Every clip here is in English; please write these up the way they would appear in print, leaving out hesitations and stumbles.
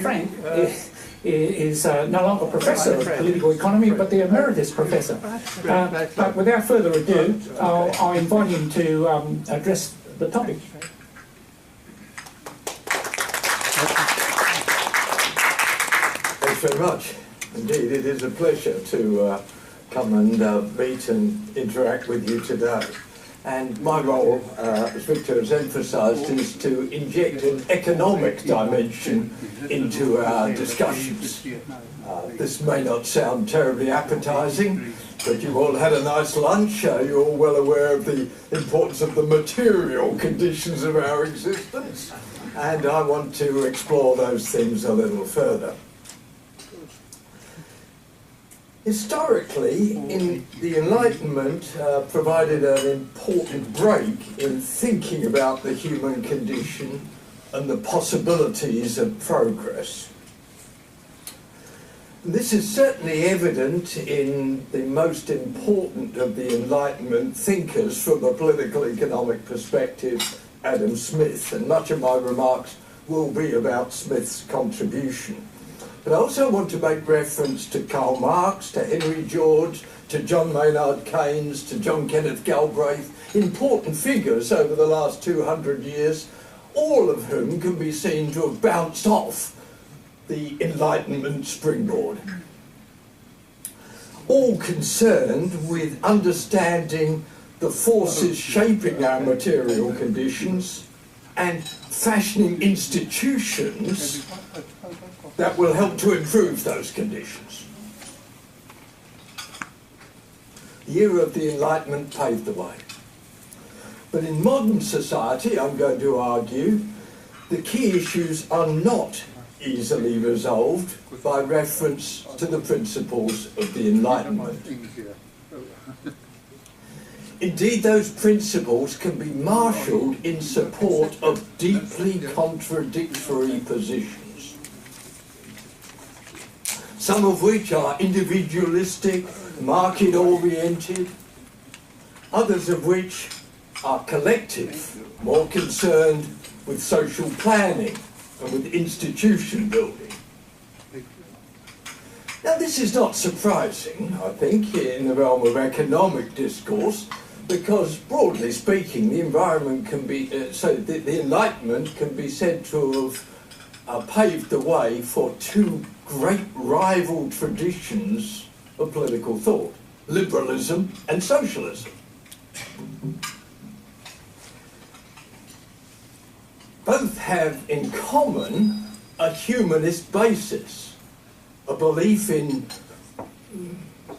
Frank is no longer Professor of Political Economy, but the Emeritus Professor. But without further ado, I'll invite him to address the topic. Thanks very much. Indeed, it is a pleasure to come and meet and interact with you today. And my role, as Victor has emphasised, is to inject an economic dimension into our discussions. This may not sound terribly appetising, but you've all had a nice lunch. You're all well aware of the importance of the material conditions of our existence. And I want to explore those things a little further. Historically, the Enlightenment provided an important break in thinking about the human condition and the possibilities of progress. This is certainly evident in the most important of the Enlightenment thinkers from a political economic perspective, Adam Smith, and much of my remarks will be about Smith's contribution. But I also want to make reference to Karl Marx, to Henry George, to John Maynard Keynes, to John Kenneth Galbraith, important figures over the last 200 years, all of whom can be seen to have bounced off the Enlightenment springboard. All concerned with understanding the forces shaping our material conditions and fashioning institutions that will help to improve those conditions. The era of the Enlightenment paved the way. But in modern society, I'm going to argue, the key issues are not easily resolved by reference to the principles of the Enlightenment. Indeed, those principles can be marshalled in support of deeply contradictory positions, some of which are individualistic, market-oriented, others of which are collective, more concerned with social planning and with institution building. Now, this is not surprising, I think, in the realm of economic discourse, because, broadly speaking, the environment can be, the Enlightenment can be said to have paved the way for two great rival traditions of political thought, liberalism and socialism. Both have in common a humanist basis, a belief in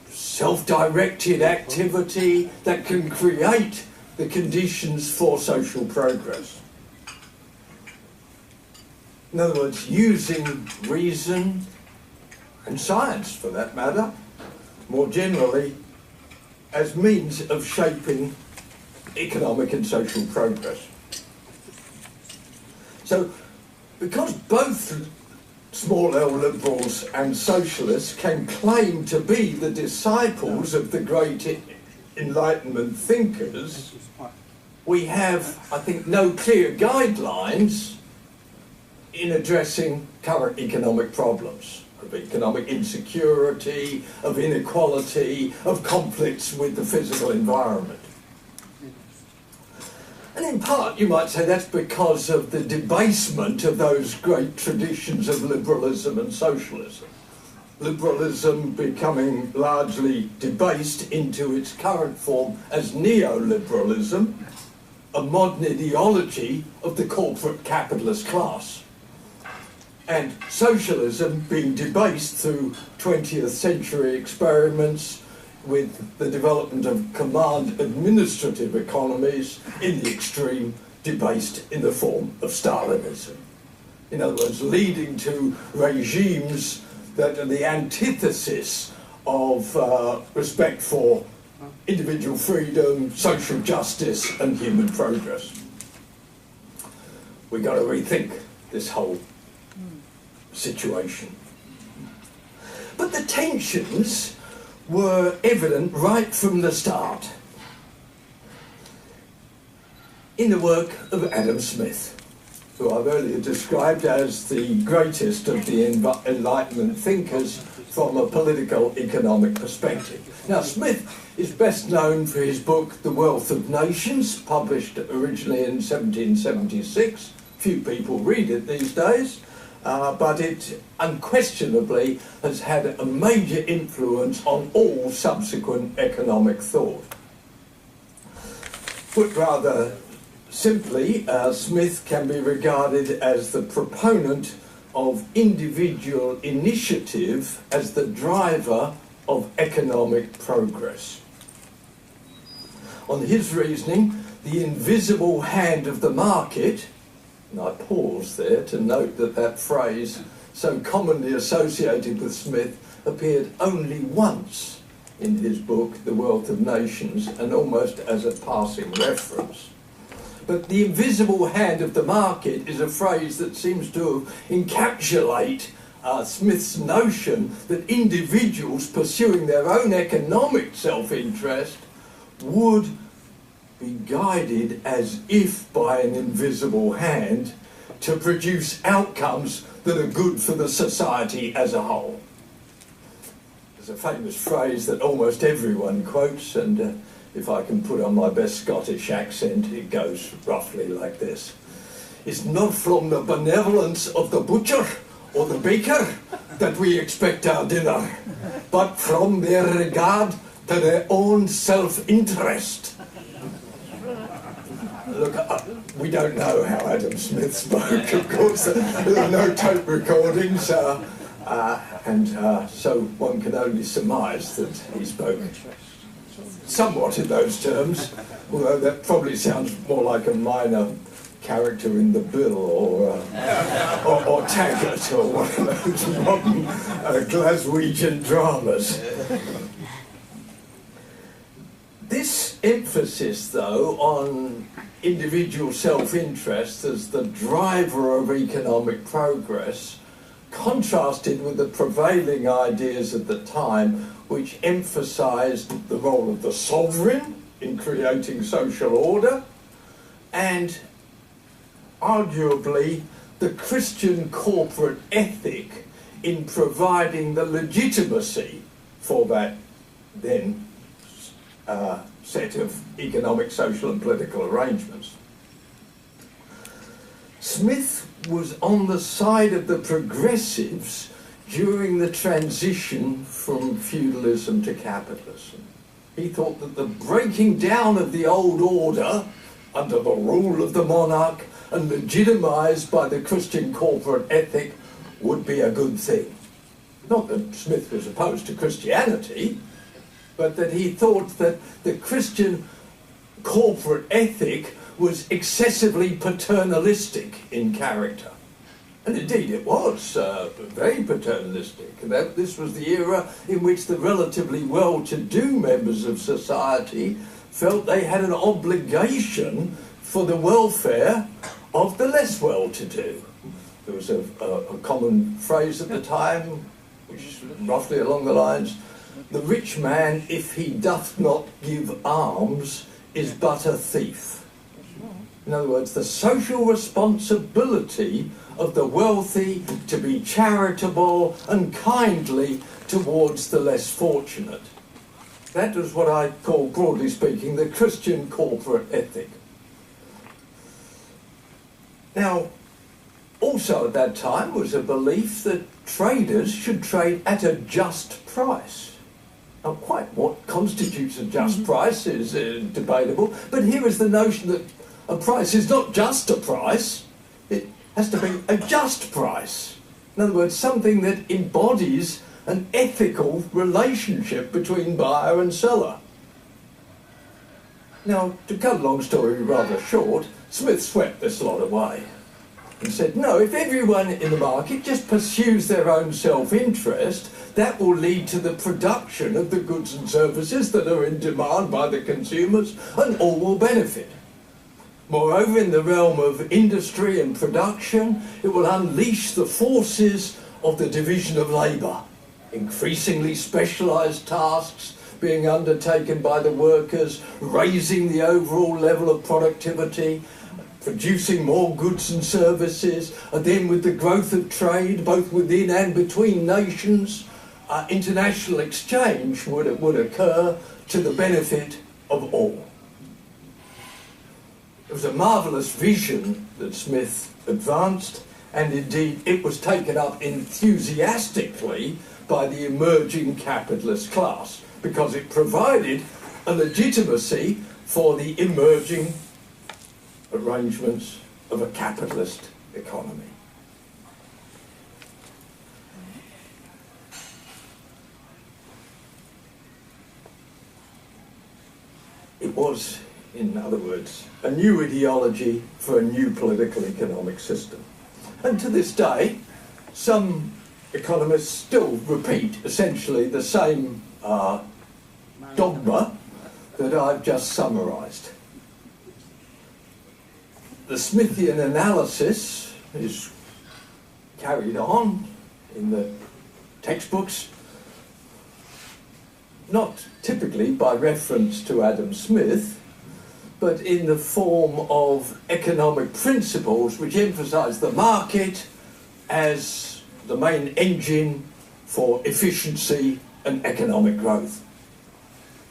self-directed activity that can create the conditions for social progress. In other words, using reason and science, for that matter, more generally, as means of shaping economic and social progress. So, because both small L liberals and socialists can claim to be the disciples of the great Enlightenment thinkers, we have, I think, no clear guidelines in addressing current economic problems, of economic insecurity, of inequality, of conflicts with the physical environment. And in part, you might say that's because of the debasement of those great traditions of liberalism and socialism. Liberalism becoming largely debased into its current form as neoliberalism, a modern ideology of the corporate capitalist class. And socialism being debased through 20th century experiments with the development of command administrative economies, in the extreme, debased in the form of Stalinism. In other words, leading to regimes that are the antithesis of respect for individual freedom, social justice, and human progress. We've got to rethink this whole situation. But the tensions were evident right from the start in the work of Adam Smith, who I've earlier described as the greatest of the Enlightenment thinkers from a political economic perspective. Now, Smith is best known for his book The Wealth of Nations, published originally in 1776. Few people read it these days, but it unquestionably has had a major influence on all subsequent economic thought. Put rather simply, Smith can be regarded as the proponent of individual initiative as the driver of economic progress. On his reasoning, the invisible hand of the market, and I pause there to note that that phrase, so commonly associated with Smith, appeared only once in his book, The Wealth of Nations, and almost as a passing reference. But the invisible hand of the market is a phrase that seems to encapsulate Smith's notion that individuals pursuing their own economic self-interest would be guided as if by an invisible hand to produce outcomes that are good for the society as a whole. There's a famous phrase that almost everyone quotes, and if I can put on my best Scottish accent, it goes roughly like this. It's not from the benevolence of the butcher or the baker that we expect our dinner, but from their regard to their own self-interest. Look, we don't know how Adam Smith spoke, of course. There are no tape recordings, so one can only surmise that he spoke somewhat in those terms, although that probably sounds more like a minor character in The Bill or Taggart or one of those modern Glaswegian dramas. This emphasis, though, on individual self-interest as the driver of economic progress contrasted with the prevailing ideas at the time, which emphasised the role of the sovereign in creating social order and arguably the Christian corporate ethic in providing the legitimacy for that then set of economic, social and political arrangements. Smith was on the side of the progressives during the transition from feudalism to capitalism. He thought that the breaking down of the old order under the rule of the monarch and legitimised by the Christian corporate ethic would be a good thing. Not that Smith was opposed to Christianity, but that he thought that the Christian corporate ethic was excessively paternalistic in character. And indeed it was very paternalistic. This was the era in which the relatively well-to-do members of society felt they had an obligation for the welfare of the less well-to-do. There was a common phrase at the time, which is roughly along the lines, "The rich man, if he doth not give alms, is but a thief." In other words, the social responsibility of the wealthy to be charitable and kindly towards the less fortunate. That was what I call, broadly speaking, the Christian corporate ethic. Now, also at that time was a belief that traders should trade at a just price. Now, quite what constitutes a just price is debatable, but here is the notion that a price is not just a price, it has to be a just price. In other words, something that embodies an ethical relationship between buyer and seller. Now, to cut a long story rather short, Smith swept this lot away and said, no, if everyone in the market just pursues their own self-interest, that will lead to the production of the goods and services that are in demand by the consumers, and all will benefit. Moreover, in the realm of industry and production, it will unleash the forces of the division of labour, increasingly specialised tasks being undertaken by the workers, raising the overall level of productivity, producing more goods and services, and then with the growth of trade, both within and between nations, international exchange would occur to the benefit of all. It was a marvellous vision that Smith advanced, and indeed it was taken up enthusiastically by the emerging capitalist class, because it provided a legitimacy for the emerging arrangements of a capitalist economy. It was, in other words, a new ideology for a new political economic system. And to this day, some economists still repeat essentially the same dogma that I've just summarised. The Smithian analysis is carried on in the textbooks, not typically by reference to Adam Smith, but in the form of economic principles which emphasise the market as the main engine for efficiency and economic growth.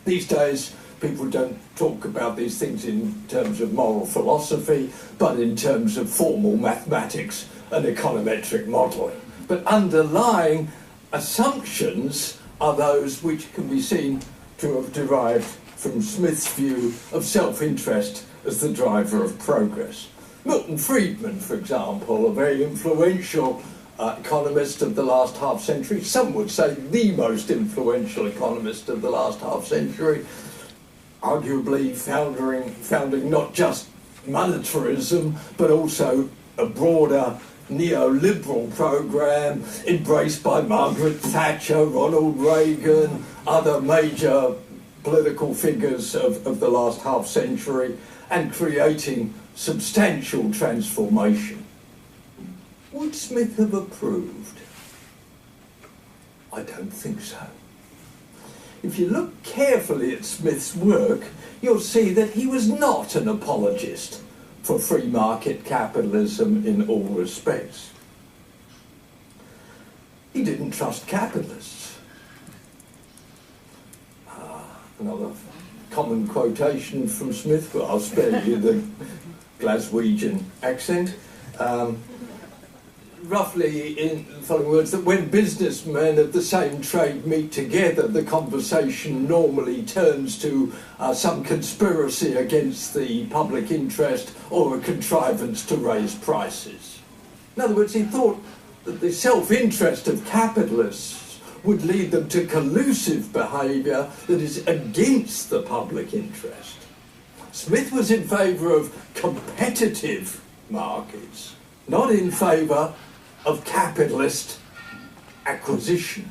These days, people don't talk about these things in terms of moral philosophy, but in terms of formal mathematics and econometric modelling. But underlying assumptions are those which can be seen to have derived from Smith's view of self-interest as the driver of progress. Milton Friedman, for example, a very influential economist of the last half century, some would say the most influential economist of the last half century, arguably founding not just monetarism, but also a broader neoliberal program embraced by Margaret Thatcher, Ronald Reagan, other major political figures of the last half century, and creating substantial transformation. Would Smith have approved? I don't think so. If you look carefully at Smith's work, you'll see that he was not an apologist for free market capitalism in all respects. He didn't trust capitalists. Another common quotation from Smith, but I'll spare you the Glaswegian accent. Roughly in the following words, that when businessmen of the same trade meet together, the conversation normally turns to some conspiracy against the public interest or a contrivance to raise prices. In other words, he thought that the self-interest of capitalists would lead them to collusive behaviour that is against the public interest. Smith was in favour of competitive markets, not in favour of capitalist acquisition.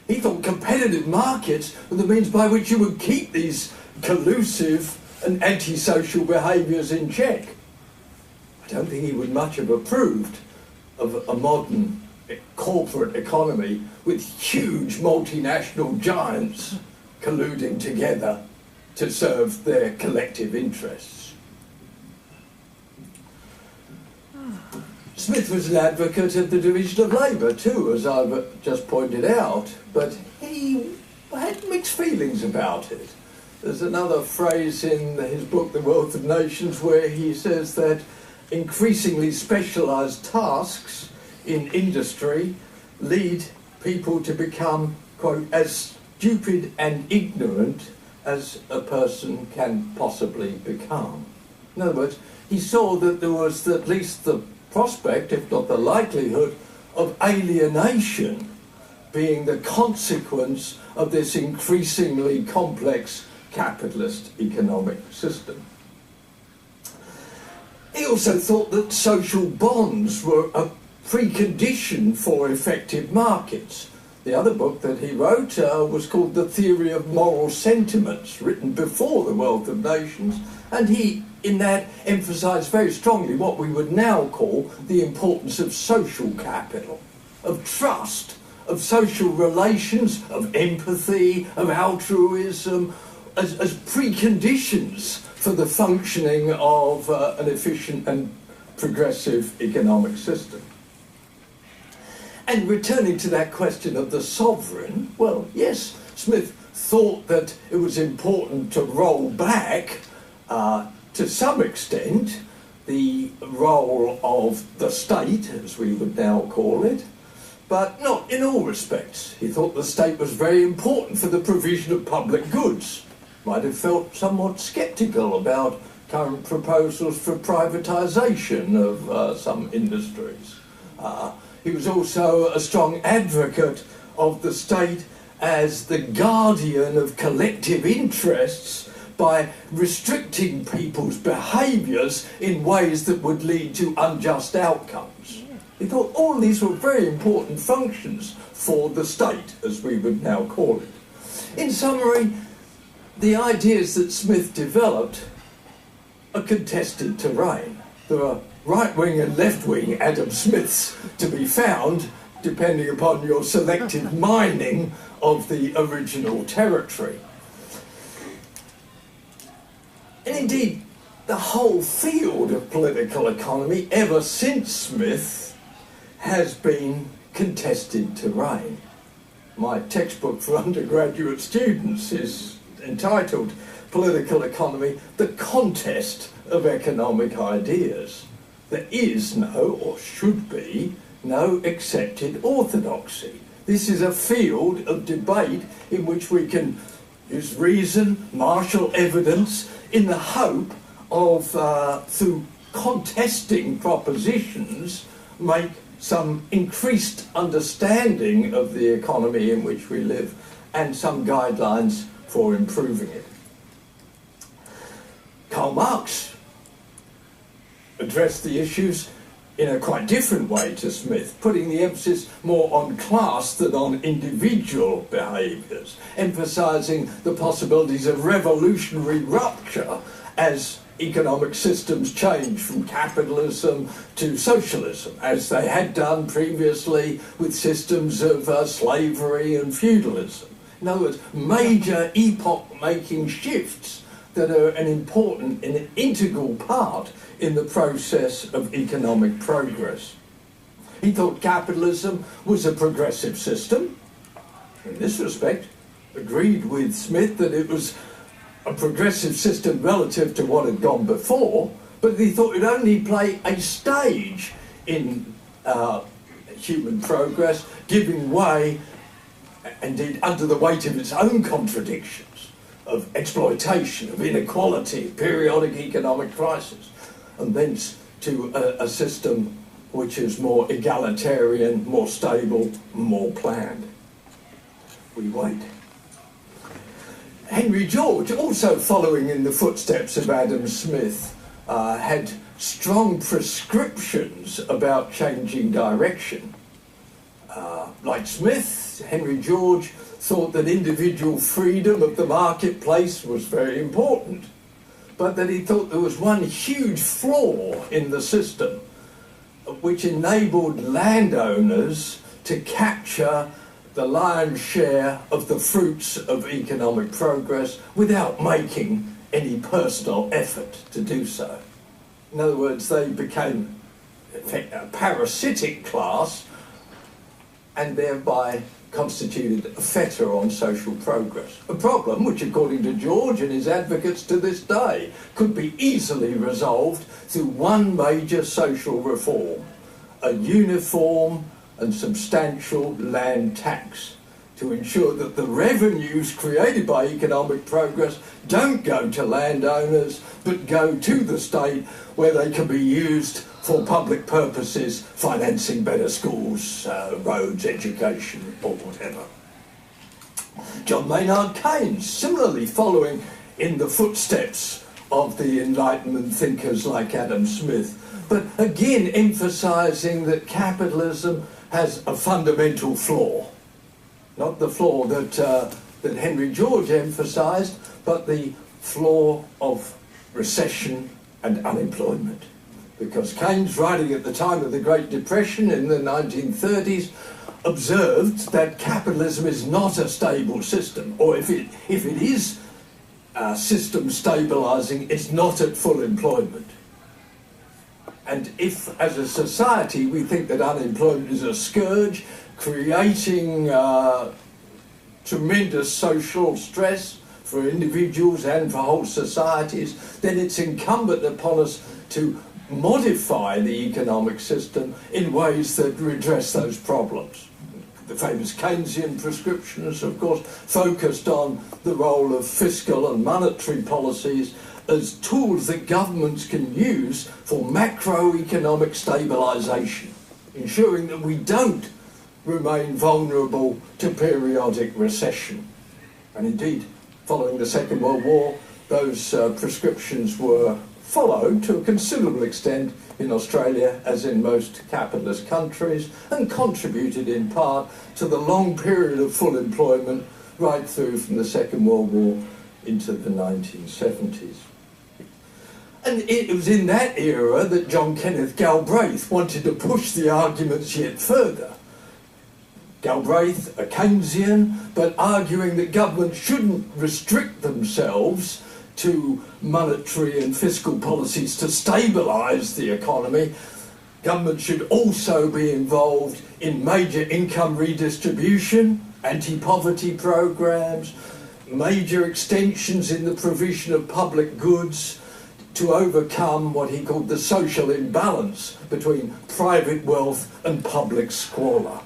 He thought competitive markets were the means by which you would keep these collusive and antisocial behaviours in check. I don't think he would much have approved of a modern corporate economy with huge multinational giants colluding together to serve their collective interests. Smith was an advocate of the division of labour too, as I've just pointed out, but he had mixed feelings about it. There's another phrase in his book, The Wealth of Nations, where he says that increasingly specialised tasks in industry lead people to become, quote, as stupid and ignorant as a person can possibly become. In other words, he saw that there was at least the prospect, if not the likelihood, of alienation being the consequence of this increasingly complex capitalist economic system. He also thought that social bonds were a precondition for effective markets. The other book that he wrote was called The Theory of Moral Sentiments, written before The Wealth of Nations, and he, in that, emphasised very strongly what we would now call the importance of social capital, of trust, of social relations, of empathy, of altruism, as preconditions for the functioning of an efficient and progressive economic system. And returning to that question of the sovereign, well, yes, Smith thought that it was important to roll back, to some extent, the role of the state, as we would now call it, but not in all respects. He thought the state was very important for the provision of public goods. Might have felt somewhat sceptical about current proposals for privatisation of some industries. He was also a strong advocate of the state as the guardian of collective interests by restricting people's behaviours in ways that would lead to unjust outcomes. He thought all these were very important functions for the state, as we would now call it. In summary, the ideas that Smith developed are contested terrain. There are right-wing and left-wing Adam Smiths to be found, depending upon your selective mining of the original territory. And indeed, the whole field of political economy, ever since Smith, has been contested terrain. My textbook for undergraduate students is entitled Political Economy, the Contest of Economic Ideas. There is no, or should be, no accepted orthodoxy. This is a field of debate in which we can use reason, marshal evidence, in the hope of, through contesting propositions, make some increased understanding of the economy in which we live and some guidelines for improving it. Karl Marx addressed the issues in a quite different way to Smith, putting the emphasis more on class than on individual behaviours, emphasising the possibilities of revolutionary rupture as economic systems change from capitalism to socialism, as they had done previously with systems of slavery and feudalism. In other words, major epoch-making shifts that are an important and an integral part in the process of economic progress. He thought capitalism was a progressive system. In this respect, agreed with Smith that it was a progressive system relative to what had gone before, but he thought it only play a stage in human progress, giving way, indeed, under the weight of its own contradictions, of exploitation, of inequality, periodic economic crisis, and thence to a system which is more egalitarian, more stable, more planned. We wait. Henry George, also following in the footsteps of Adam Smith, had strong prescriptions about changing direction. Like Smith, Henry George thought that individual freedom of the marketplace was very important, but that he thought there was one huge flaw in the system which enabled landowners to capture the lion's share of the fruits of economic progress without making any personal effort to do so. In other words, they became a parasitic class and thereby constituted a fetter on social progress. A problem which, according to George and his advocates to this day, could be easily resolved through one major social reform: a uniform and substantial land tax, to ensure that the revenues created by economic progress don't go to landowners but go to the state, where they can be used for public purposes, financing better schools, roads, education, or whatever. John Maynard Keynes, similarly following in the footsteps of the Enlightenment thinkers like Adam Smith, but again emphasising that capitalism has a fundamental flaw. Not the flaw that Henry George emphasised, but the flaw of recession and unemployment. Because Keynes, writing at the time of the Great Depression in the 1930s, observed that capitalism is not a stable system, or if it is system stabilising, it's not at full employment. And if, as a society, we think that unemployment is a scourge, creating tremendous social stress for individuals and for whole societies, then it's incumbent upon us to modify the economic system in ways that redress those problems. The famous Keynesian prescriptions, of course, focused on the role of fiscal and monetary policies as tools that governments can use for macroeconomic stabilisation, ensuring that we don't remain vulnerable to periodic recession. And indeed, following the Second World War, those prescriptions were followed to a considerable extent in Australia, as in most capitalist countries, and contributed in part to the long period of full employment right through from the Second World War into the 1970s. And it was in that era that John Kenneth Galbraith wanted to push the arguments yet further. Galbraith, a Keynesian, but arguing that governments shouldn't restrict themselves to monetary and fiscal policies to stabilise the economy. Government should also be involved in major income redistribution, anti-poverty programs, major extensions in the provision of public goods to overcome what he called the social imbalance between private wealth and public squalor.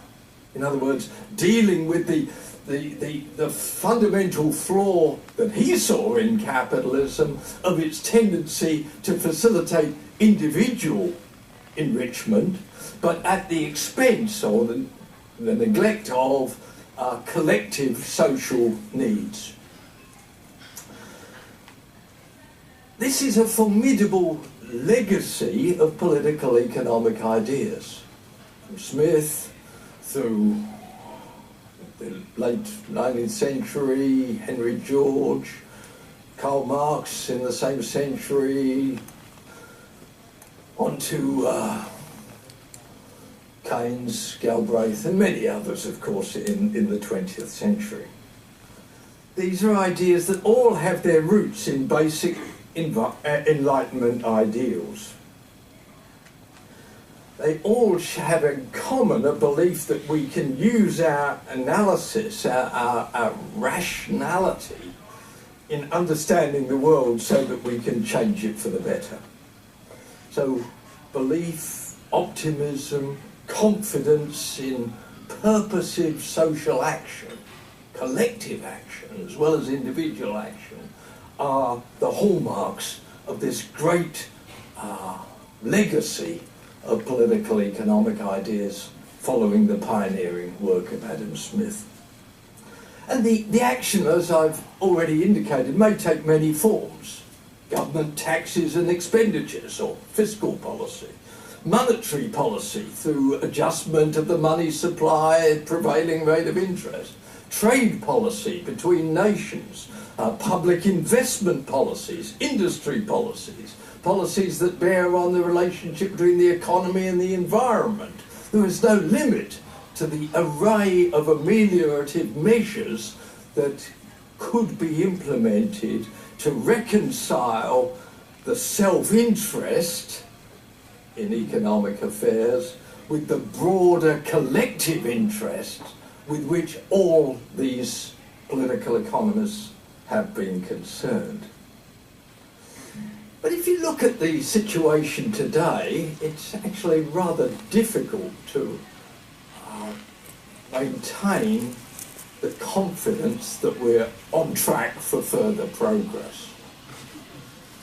In other words, dealing with the fundamental flaw that he saw in capitalism of its tendency to facilitate individual enrichment, but at the expense or the neglect of collective social needs. This is a formidable legacy of political economic ideas. From Smith through the late 19th century, Henry George, Karl Marx in the same century, on to Keynes, Galbraith, and many others, of course, in the 20th century. These are ideas that all have their roots in basic Enlightenment ideals. They all have in common a belief that we can use our analysis, our rationality in understanding the world so that we can change it for the better. So belief, optimism, confidence in purposive social action, collective action as well as individual action, are the hallmarks of this great legacy of political economic ideas following the pioneering work of Adam Smith. And the action, as I've already indicated, may take many forms. Government taxes and expenditures, or fiscal policy. Monetary policy through adjustment of the money supply at prevailing rate of interest. Trade policy between nations. Public investment policies, industry policies, policies that bear on the relationship between the economy and the environment. There is no limit to the array of ameliorative measures that could be implemented to reconcile the self-interest in economic affairs with the broader collective interest with which all these political economists have been concerned. But if you look at the situation today, it's actually rather difficult to maintain the confidence that we're on track for further progress.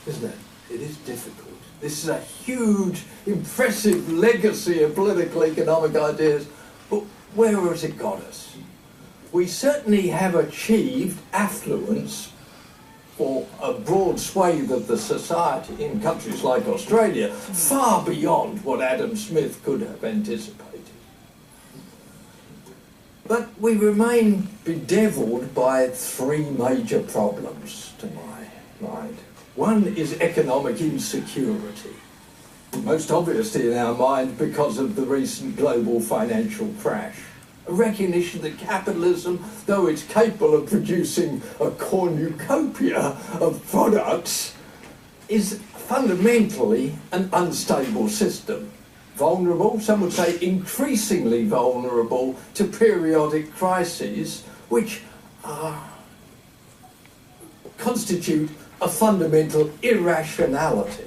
Isn't it? It is difficult. This is a huge, impressive legacy of political economic ideas, but where has it got us? We certainly have achieved affluence for a broad swathe of the society in countries like Australia, far beyond what Adam Smith could have anticipated. But we remain bedevilled by three major problems, to my mind. One is economic insecurity, most obviously in our mind because of the recent global financial crash. A recognition that capitalism, though it's capable of producing a cornucopia of products, is fundamentally an unstable system. Vulnerable, some would say increasingly vulnerable, to periodic crises which constitute a fundamental irrationality.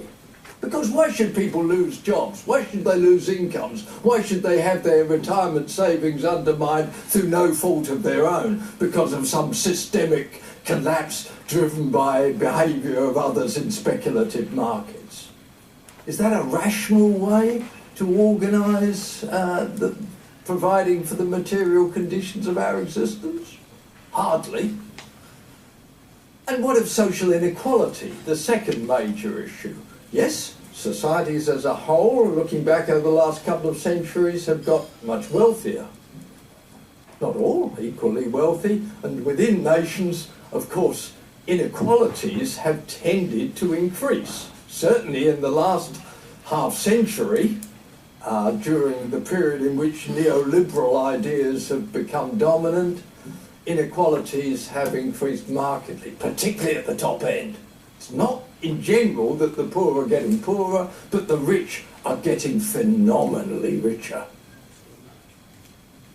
Because why should people lose jobs? Why should they lose incomes? Why should they have their retirement savings undermined through no fault of their own because of some systemic collapse driven by behaviour of others in speculative markets? Is that a rational way to organise providing for the material conditions of our existence? Hardly. And what of social inequality, the second major issue? Yes, societies as a whole, looking back over the last couple of centuries, have got much wealthier. Not all equally wealthy, and within nations, of course, inequalities have tended to increase. Certainly in the last half-century, during the period in which neoliberal ideas have become dominant, inequalities have increased markedly, particularly at the top end. It's not in general that the poor are getting poorer, but the rich are getting phenomenally richer.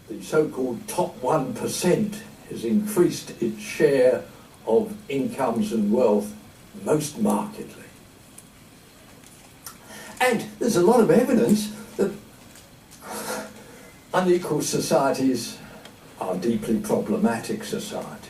The so-called top 1% has increased its share of incomes and wealth most markedly. And there's a lot of evidence that unequal societies are deeply problematic societies.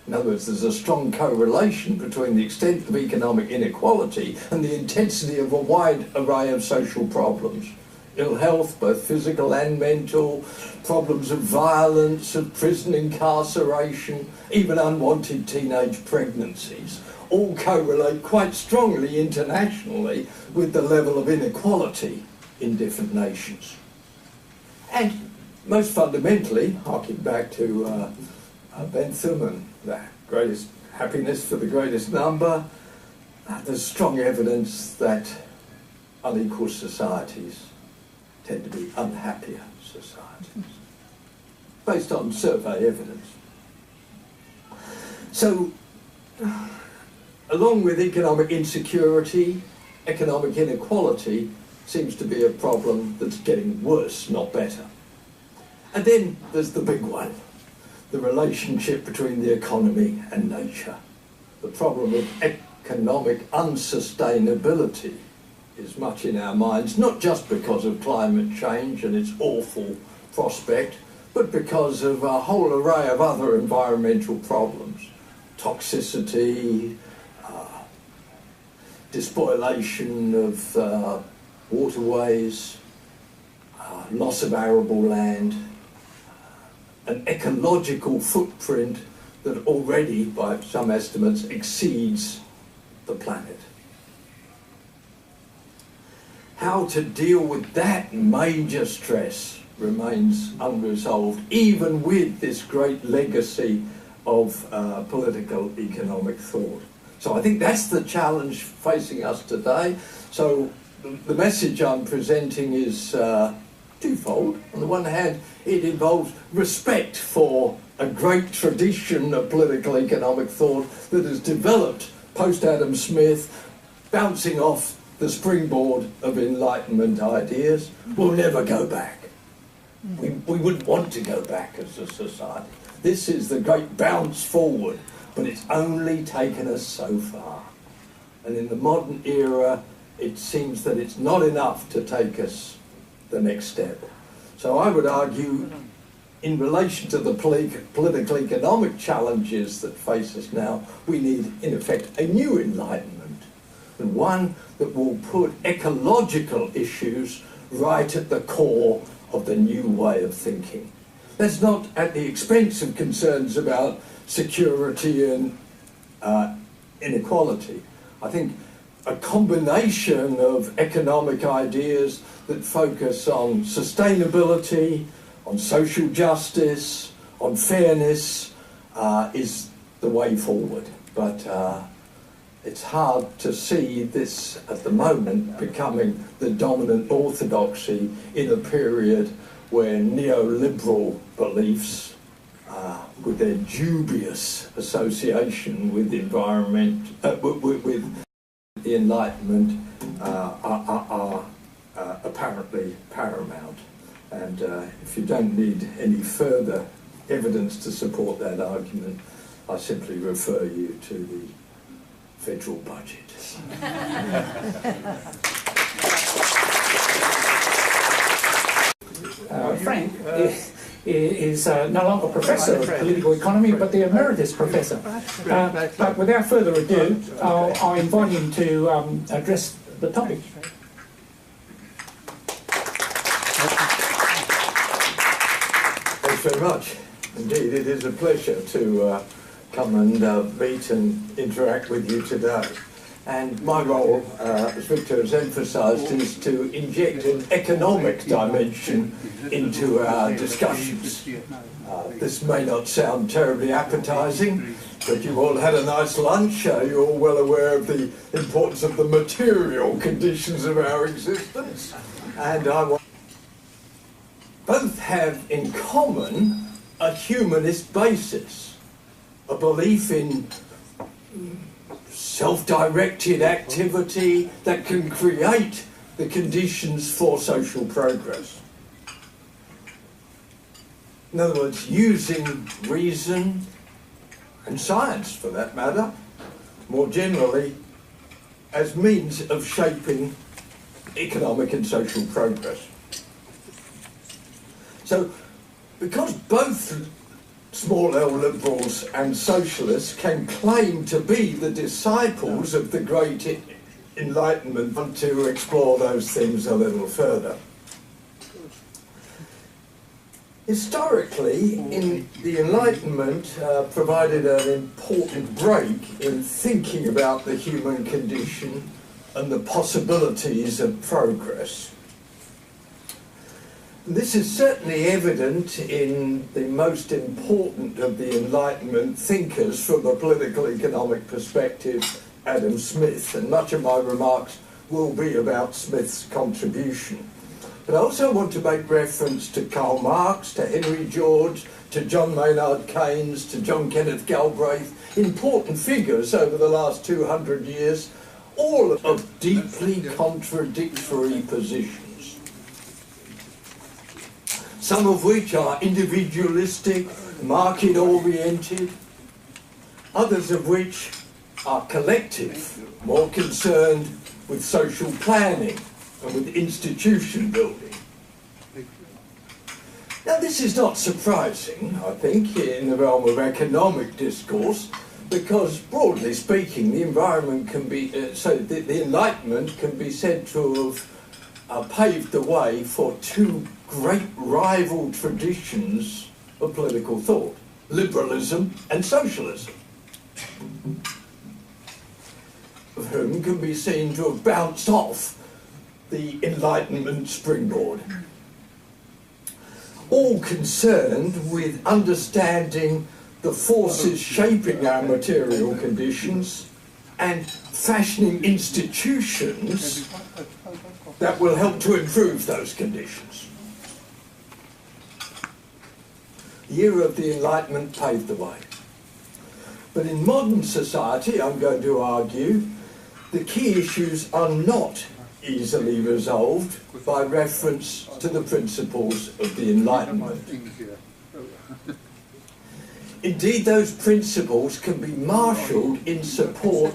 In other words, there's a strong correlation between the extent of economic inequality and the intensity of a wide array of social problems. Ill health, both physical and mental, problems of violence, of prison incarceration, even unwanted teenage pregnancies, all correlate quite strongly internationally with the level of inequality in different nations. And most fundamentally, harking back to Bentham and the greatest happiness for the greatest number, there's strong evidence that unequal societies tend to be unhappier societies, based on survey evidence. So, along with economic insecurity, economic inequality seems to be a problem that's getting worse, not better. And then there's the big one, the relationship between the economy and nature. The problem of economic unsustainability is much in our minds, not just because of climate change and its awful prospect, but because of a whole array of other environmental problems. Toxicity, despoilation of waterways, loss of arable land, an ecological footprint that already, by some estimates, exceeds the planet. How to deal with that major stress remains unresolved, even with this great legacy of political economic thought. So I think that's the challenge facing us today. So the message I'm presenting is twofold. On the one hand, it involves respect for a great tradition of political economic thought that has developed post-Adam Smith, bouncing off the springboard of Enlightenment ideas. We'll never go back. We wouldn't want to go back as a society. This is the great bounce forward, but it's only taken us so far. And in the modern era, it seems that it's not enough to take us the next step. So I would argue, in relation to the political economic challenges that face us now, we need, in effect, a new Enlightenment, and one that will put ecological issues right at the core of the new way of thinking. That's not at the expense of concerns about security and inequality. I think a combination of economic ideas that focus on sustainability, on social justice, on fairness, is the way forward. But it's hard to see this at the moment becoming the dominant orthodoxy in a period where neoliberal beliefs, with their dubious association with environment, with the Enlightenment, are apparently paramount. And if you don't need any further evidence to support that argument, I simply refer you to the federal budget. Frank is no longer Professor of Political Economy, but the Emeritus Professor. But without further ado, I'll invite him to address the topic. Thanks very much. Indeed, it is a pleasure to come and meet and interact with you today. And my role, as Victor has emphasised, is to inject an economic dimension into our discussions. This may not sound terribly appetising, but you've all had a nice lunch. You're all well aware of the importance of the material conditions of our existence. And both have in common a humanist basis, a belief in self-directed activity that can create the conditions for social progress. In other words, using reason and science, for that matter, more generally, as means of shaping economic and social progress. So, because both small L liberals and socialists can claim to be the disciples of the great Enlightenment, I want to explore those things a little further. Historically, the Enlightenment provided an important break in thinking about the human condition and the possibilities of progress. This is certainly evident in the most important of the Enlightenment thinkers from a political economic perspective, Adam Smith, and much of my remarks will be about Smith's contribution. But I also want to make reference to Karl Marx, to Henry George, to John Maynard Keynes, to John Kenneth Galbraith, important figures over the last 200 years, all of deeply contradictory positions. Some of which are individualistic, market-oriented, others of which are collective, more concerned with social planning and with institution building. Now, this is not surprising, I think, in the realm of economic discourse, because, broadly speaking, the environment can be, the Enlightenment can be said to have paved the way for two great rival traditions of political thought, liberalism and socialism, of whom can be seen to have bounced off the Enlightenment springboard. All concerned with understanding the forces shaping our material conditions and fashioning institutions that will help to improve those conditions. The era of the Enlightenment paved the way. But in modern society, I'm going to argue, the key issues are not easily resolved by reference to the principles of the Enlightenment. Indeed, those principles can be marshalled in support